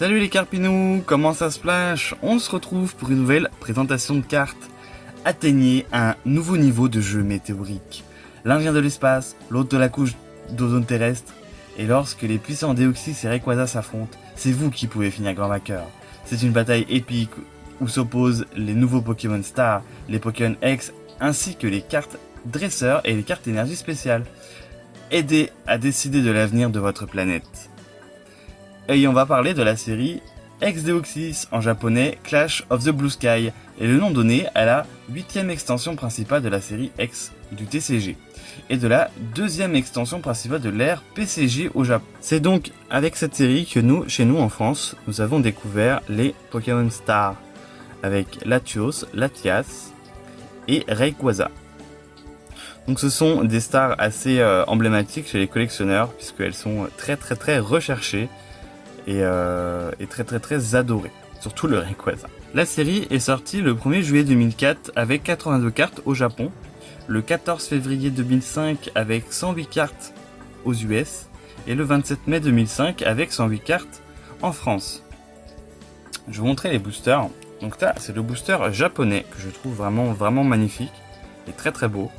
Salut les carpinous, comment ça se plage? On se retrouve pour une nouvelle présentation de cartes. Atteignez un nouveau niveau de jeu météorique. L'un vient de l'espace, l'autre de la couche d'ozone terrestre. Et lorsque les puissants Deoxys et Rayquaza s'affrontent, c'est vous qui pouvez finir grand vainqueur. C'est une bataille épique où s'opposent les nouveaux Pokémon Star, les Pokémon X, ainsi que les cartes dresseurs et les cartes énergie spéciales. Aidez à décider de l'avenir de votre planète. Et on va parler de la série X-Deoxys, en japonais Clash of the Blue Sky, et le nom donné à la 8e extension principale de la série X du TCG, et de la 2e extension principale de l'ère PCG au Japon. C'est donc avec cette série que chez nous en France, nous avons découvert les Pokémon Stars, avec Latios, Latias et Rayquaza. Donc ce sont des stars assez emblématiques chez les collectionneurs, puisqu'elles sont très recherchées, et très adoré, surtout le Rayquaza. La série est sortie le 1er juillet 2004 avec 82 cartes au Japon, le 14 février 2005 avec 108 cartes aux US et le 27 mai 2005 avec 108 cartes en France. Je vais vous montrer les boosters. Donc là, c'est le booster japonais que je trouve vraiment magnifique et très beau.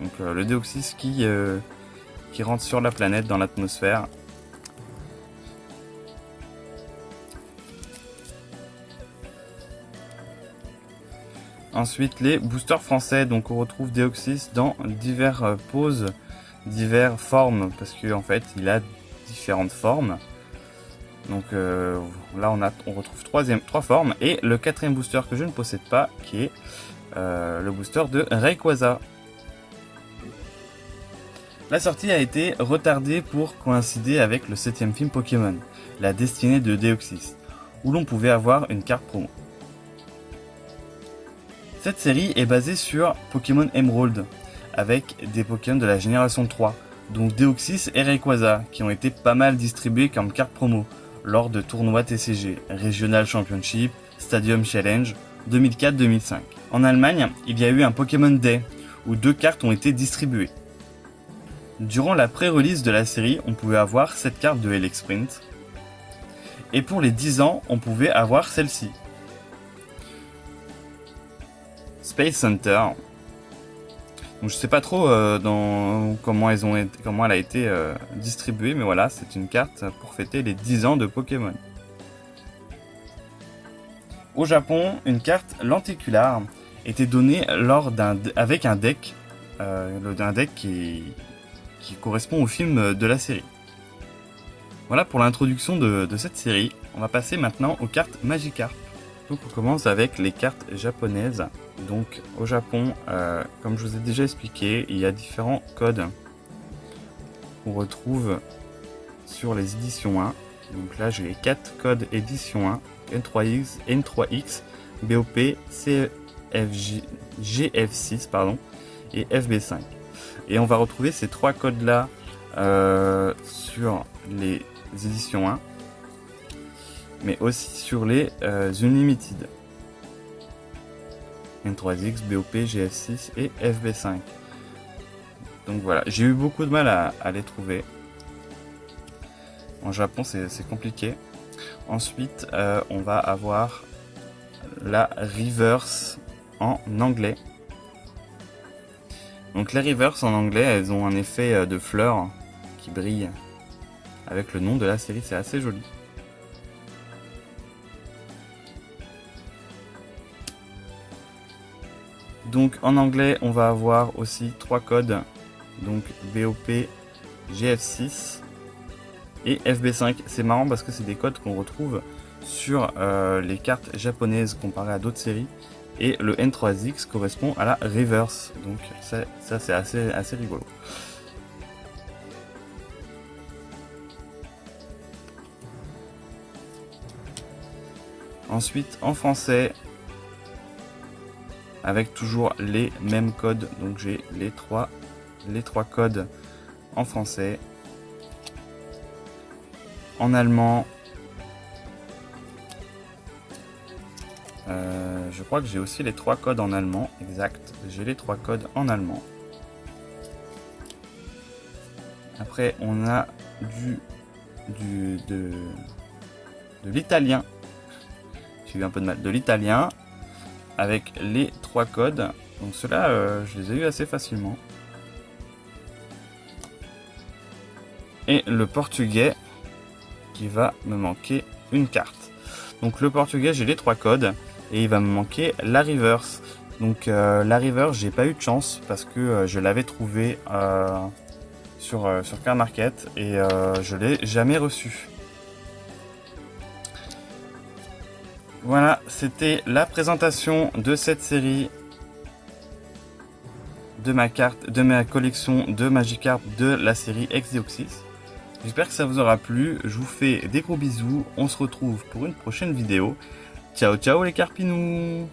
Donc le Deoxys qui rentre sur la planète dans l'atmosphère. Ensuite, les boosters français, donc on retrouve Deoxys dans diverses poses, diverses formes, parce qu'en fait, il a différentes formes. Donc là, on retrouve trois formes, et le 4e booster que je ne possède pas, qui est le booster de Rayquaza. La sortie a été retardée pour coïncider avec le 7e film Pokémon, La Destinée de Deoxys, où l'on pouvait avoir une carte promo. Cette série est basée sur Pokémon Emerald, avec des Pokémon de la génération 3, donc Deoxys et Rayquaza, qui ont été pas mal distribués comme cartes promo lors de tournois TCG, Regional Championship, Stadium Challenge 2004-2005. En Allemagne, il y a eu un Pokémon Day, où 2 cartes ont été distribuées. Durant la pré-release de la série, on pouvait avoir cette carte de LX Sprint, et pour les 10 ans, on pouvait avoir celle-ci. Space Center. Donc je sais pas trop comment elle a été distribuée, mais voilà, c'est une carte pour fêter les 10 ans de Pokémon. Au Japon, une carte lenticular était donnée avec un deck, qui correspond au film de la série. Voilà pour l'introduction de cette série. On va passer maintenant aux cartes Magikarp. Donc on commence avec les cartes japonaises. Donc au Japon, comme je vous ai déjà expliqué, il y a différents codes qu'on retrouve sur les éditions 1. Donc là j'ai les 4 codes édition 1, N3X, N3X, BOP, CFG, GF6 et FB5. Et on va retrouver ces 3 codes là sur les éditions 1, mais aussi sur les Unlimited. N3X, BOP, GF6 et FB5. Donc voilà, j'ai eu beaucoup de mal à les trouver. En Japon, c'est compliqué. Ensuite, on va avoir la reverse en anglais. Donc les reverse en anglais, elles ont un effet de fleurs qui brille avec le nom de la série, c'est assez joli. Donc en anglais, on va avoir aussi 3 codes, donc BOP, GF6 et FB5. C'est marrant parce que c'est des codes qu'on retrouve sur les cartes japonaises comparées à d'autres séries, et le N3X correspond à la reverse, donc ça c'est assez rigolo. Ensuite en français, avec toujours les mêmes codes, donc j'ai les trois codes en français. En allemand, je crois que j'ai aussi les 3 codes en allemand, exact, j'ai les 3 codes en allemand. Après on a de l'italien. J'ai eu un peu de mal. De l'italien avec les 3 codes. Donc ceux-là, je les ai eu assez facilement. Et le portugais qui va me manquer une carte. Donc le portugais, j'ai les 3 codes et il va me manquer la reverse. Donc la reverse, j'ai pas eu de chance parce que je l'avais trouvé sur Card Market et je l'ai jamais reçu. Voilà, c'était la présentation de cette série de ma collection de Magikarp de la série Ex-Deoxys. J'espère que ça vous aura plu, je vous fais des gros bisous, on se retrouve pour une prochaine vidéo. Ciao ciao les carpinous!